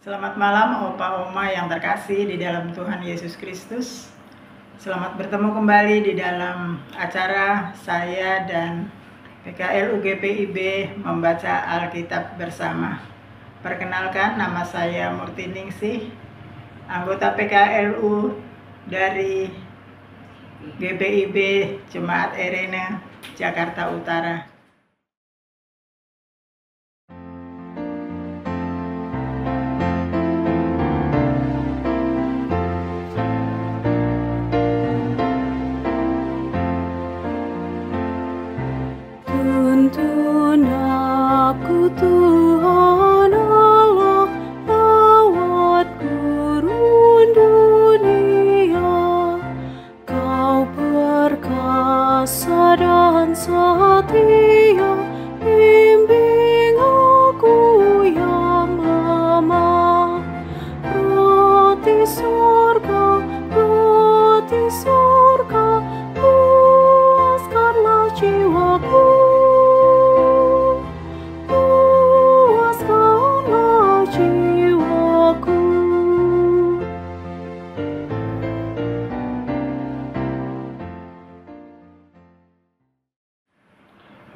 Selamat malam Opa Oma yang terkasih di dalam Tuhan Yesus Kristus. Selamat bertemu kembali di dalam acara saya dan PKL UGPIB membaca Alkitab bersama. Perkenalkan, nama saya Murti Ningsih, anggota PKLU dari GPIB Jemaat Erene, Jakarta Utara. Tuntun aku Tuhan Allah lewat gurun dunia, Kau perkasa dan setia, bimbing aku yang lemah. Roti surga, puaskanlah jiwaku.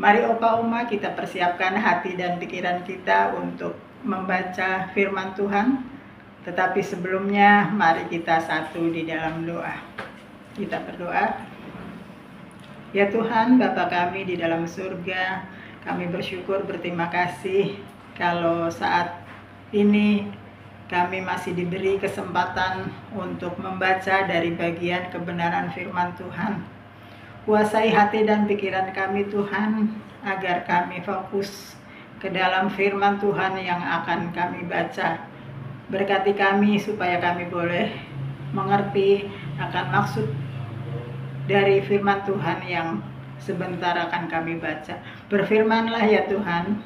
Mari Opa Oma kita persiapkan hati dan pikiran kita untuk membaca firman Tuhan. Tetapi sebelumnya mari kita satu di dalam doa. Kita berdoa. Ya Tuhan, Bapa kami di dalam surga, kami bersyukur berterima kasih kalau saat ini kami masih diberi kesempatan untuk membaca dari bagian kebenaran firman Tuhan. Kuasai hati dan pikiran kami Tuhan, agar kami fokus ke dalam firman Tuhan yang akan kami baca. Berkati kami supaya kami boleh mengerti akan maksud dari firman Tuhan yang sebentar akan kami baca. Berfirmanlah ya Tuhan,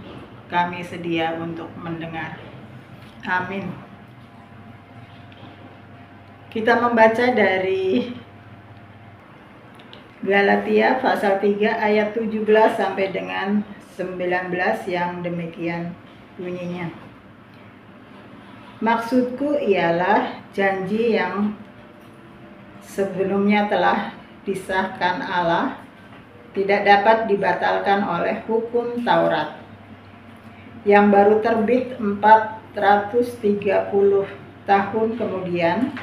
kami sedia untuk mendengar. Amin. Kita membaca dari Galatia pasal 3 ayat 17 sampai dengan 19 yang demikian bunyinya. Maksudku ialah janji yang sebelumnya telah disahkan Allah tidak dapat dibatalkan oleh hukum Taurat yang baru terbit 430 tahun kemudian,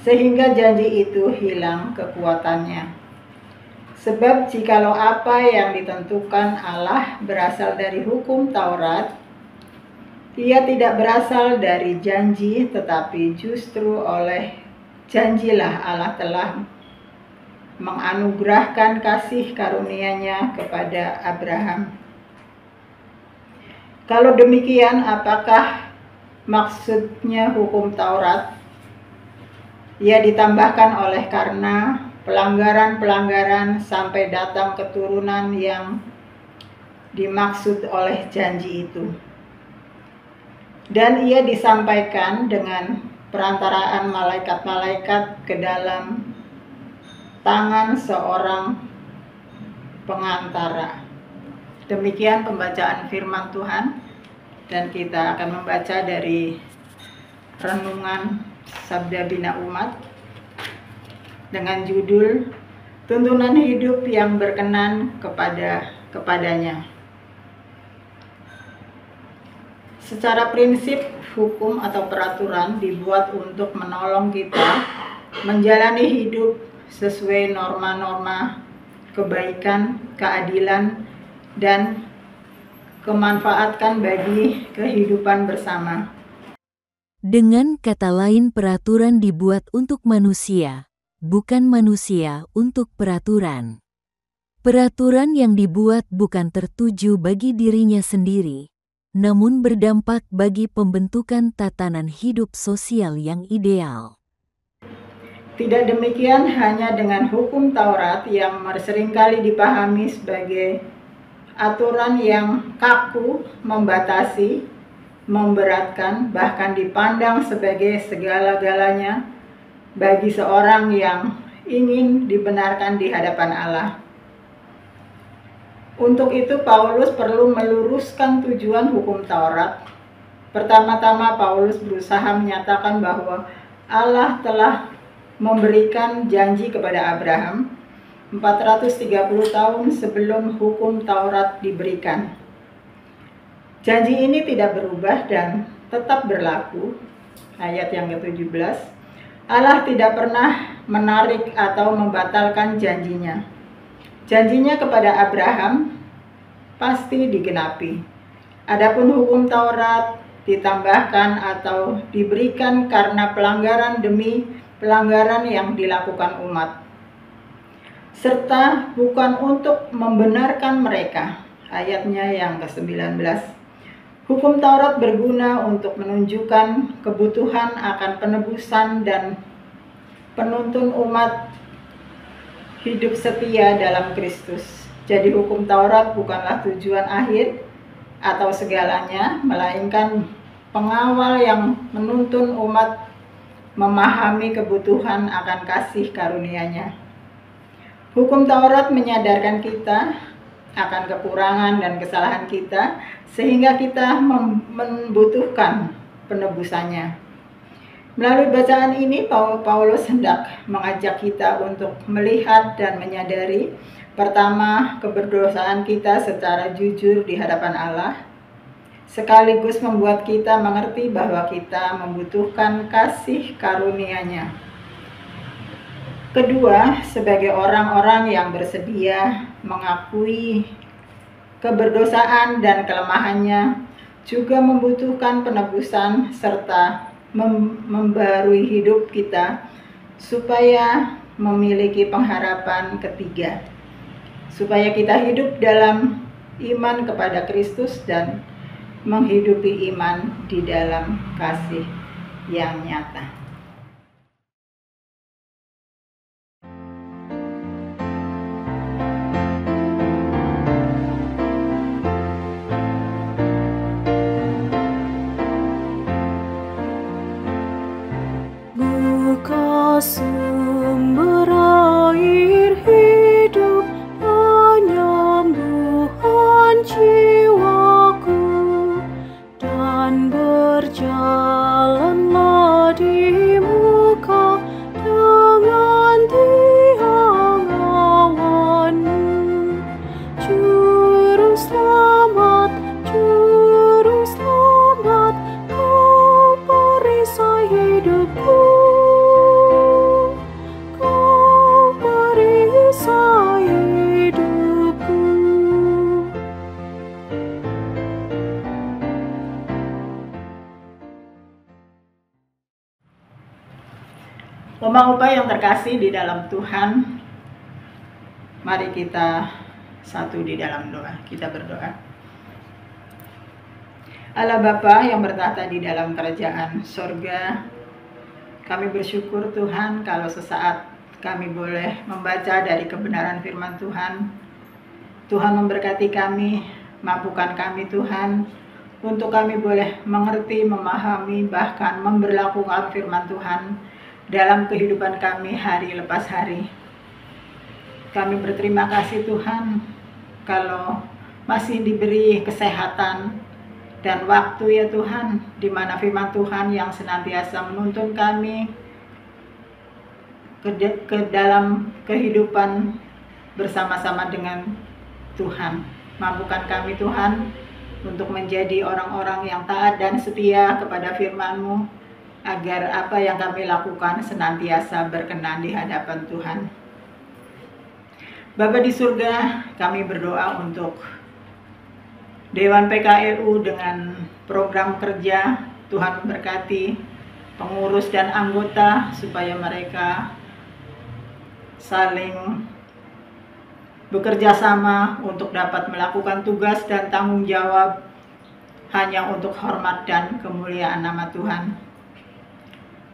sehingga janji itu hilang kekuatannya. Sebab jikalau apa yang ditentukan Allah berasal dari hukum Taurat, ia tidak berasal dari janji, tetapi justru oleh janjilah Allah telah menganugerahkan kasih karunia-Nya kepada Abraham. Kalau demikian, apakah maksudnya hukum Taurat? Ia ditambahkan oleh karena pelanggaran-pelanggaran sampai datang keturunan yang dimaksud oleh janji itu. Dan ia disampaikan dengan perantaraan malaikat-malaikat ke dalam tangan seorang pengantara. Demikian pembacaan firman Tuhan, dan kita akan membaca dari renungan Sabda Bina Umat dengan judul Tuntunan Hidup yang Berkenan kepadanya. Secara prinsip, hukum atau peraturan dibuat untuk menolong kita menjalani hidup sesuai norma-norma kebaikan, keadilan, dan kemanfaatkan bagi kehidupan bersama. Dengan kata lain, peraturan dibuat untuk manusia, bukan manusia untuk peraturan. Peraturan yang dibuat bukan tertuju bagi dirinya sendiri, namun berdampak bagi pembentukan tatanan hidup sosial yang ideal. Tidak demikian hanya dengan hukum Taurat yang seringkali dipahami sebagai aturan yang kaku, membatasi, memberatkan, bahkan dipandang sebagai segala-galanya bagi seorang yang ingin dibenarkan di hadapan Allah. Untuk itu Paulus perlu meluruskan tujuan hukum Taurat Pertama-tama Paulus berusaha menyatakan bahwa Allah telah memberikan janji kepada Abraham 430 tahun sebelum hukum Taurat diberikan. Janji ini tidak berubah dan tetap berlaku. Ayat yang ke-17, Allah tidak pernah menarik atau membatalkan janjinya. Janjinya kepada Abraham pasti digenapi. Adapun hukum Taurat ditambahkan atau diberikan karena pelanggaran demi pelanggaran yang dilakukan umat, serta bukan untuk membenarkan mereka. Ayatnya yang ke-19, hukum Taurat berguna untuk menunjukkan kebutuhan akan penebusan dan penuntun umat hidup setia dalam Kristus. Jadi hukum Taurat bukanlah tujuan akhir atau segalanya, melainkan pengawal yang menuntun umat memahami kebutuhan akan kasih karunia-Nya. Hukum Taurat menyadarkan kita akan kekurangan dan kesalahan kita, sehingga kita membutuhkan penebusannya. Melalui bacaan ini, Paulus hendak mengajak kita untuk melihat dan menyadari, pertama, keberdosaan kita secara jujur di hadapan Allah, sekaligus membuat kita mengerti bahwa kita membutuhkan kasih karunia-Nya. Kedua, sebagai orang-orang yang bersedia mengakui keberdosaan dan kelemahannya, juga membutuhkan penebusan serta membarui hidup kita supaya memiliki pengharapan ketiga, supaya kita hidup dalam iman kepada Kristus dan menghidupi iman di dalam kasih yang nyata. Buka sumber air hidup, penyembuhan jiwaku, dan berjalanlah di muka dengan tiang awan-Mu. Juru selamat, Kau perisai hidupku. Oma-opa yang terkasih di dalam Tuhan, mari kita satu di dalam doa. Kita berdoa. Allah Bapa yang bertata di dalam kerajaan sorga, kami bersyukur Tuhan kalau sesaat kami boleh membaca dari kebenaran firman Tuhan. Tuhan memberkati kami, mampukan kami Tuhan, untuk kami boleh mengerti, memahami, bahkan memberlakukan firman Tuhan dalam kehidupan kami hari lepas hari. Kami berterima kasih Tuhan kalau masih diberi kesehatan dan waktu ya Tuhan, di mana firman Tuhan yang senantiasa menuntun kami ke dalam kehidupan bersama-sama dengan Tuhan. Mampukan kami Tuhan untuk menjadi orang-orang yang taat dan setia kepada firman-Mu, agar apa yang kami lakukan senantiasa berkenan di hadapan Tuhan. Bapa di surga, kami berdoa untuk Dewan PKLU dengan program kerja. Tuhan memberkati pengurus dan anggota supaya mereka saling bekerja sama untuk dapat melakukan tugas dan tanggung jawab hanya untuk hormat dan kemuliaan nama Tuhan.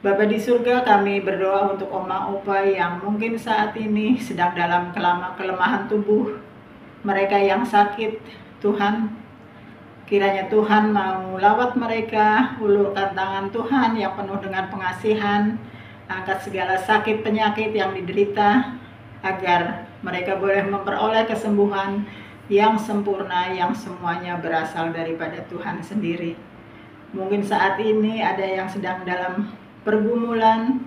Bapa di surga, kami berdoa untuk oma-opa yang mungkin saat ini sedang dalam kelemahan tubuh, mereka yang sakit. Tuhan, kiranya Tuhan mau lawat mereka, ulurkan tangan Tuhan yang penuh dengan pengasihan, angkat segala sakit penyakit yang diderita, agar mereka boleh memperoleh kesembuhan yang sempurna, yang semuanya berasal daripada Tuhan sendiri. Mungkin saat ini ada yang sedang dalam pergumulan.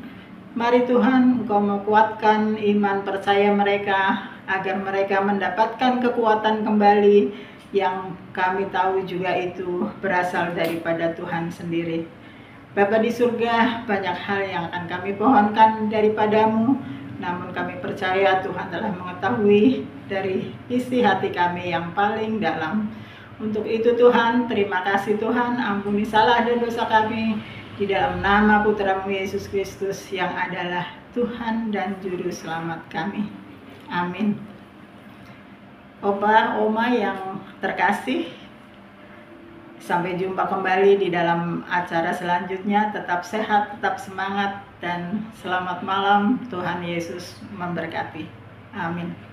Mari Tuhan, Engkau menguatkan iman percaya mereka, agar mereka mendapatkan kekuatan kembali yang kami tahu juga itu berasal daripada Tuhan sendiri. Bapa di surga, banyak hal yang akan kami pohonkan daripadamu, namun kami percaya Tuhan telah mengetahui dari isi hati kami yang paling dalam. Untuk itu Tuhan, terima kasih Tuhan, ampuni salah dan dosa kami, di dalam nama Putra-Mu Yesus Kristus yang adalah Tuhan dan Juru Selamat kami. Amin. Opa, Oma yang terkasih, sampai jumpa kembali di dalam acara selanjutnya. Tetap sehat, tetap semangat, dan selamat malam. Tuhan Yesus memberkati. Amin.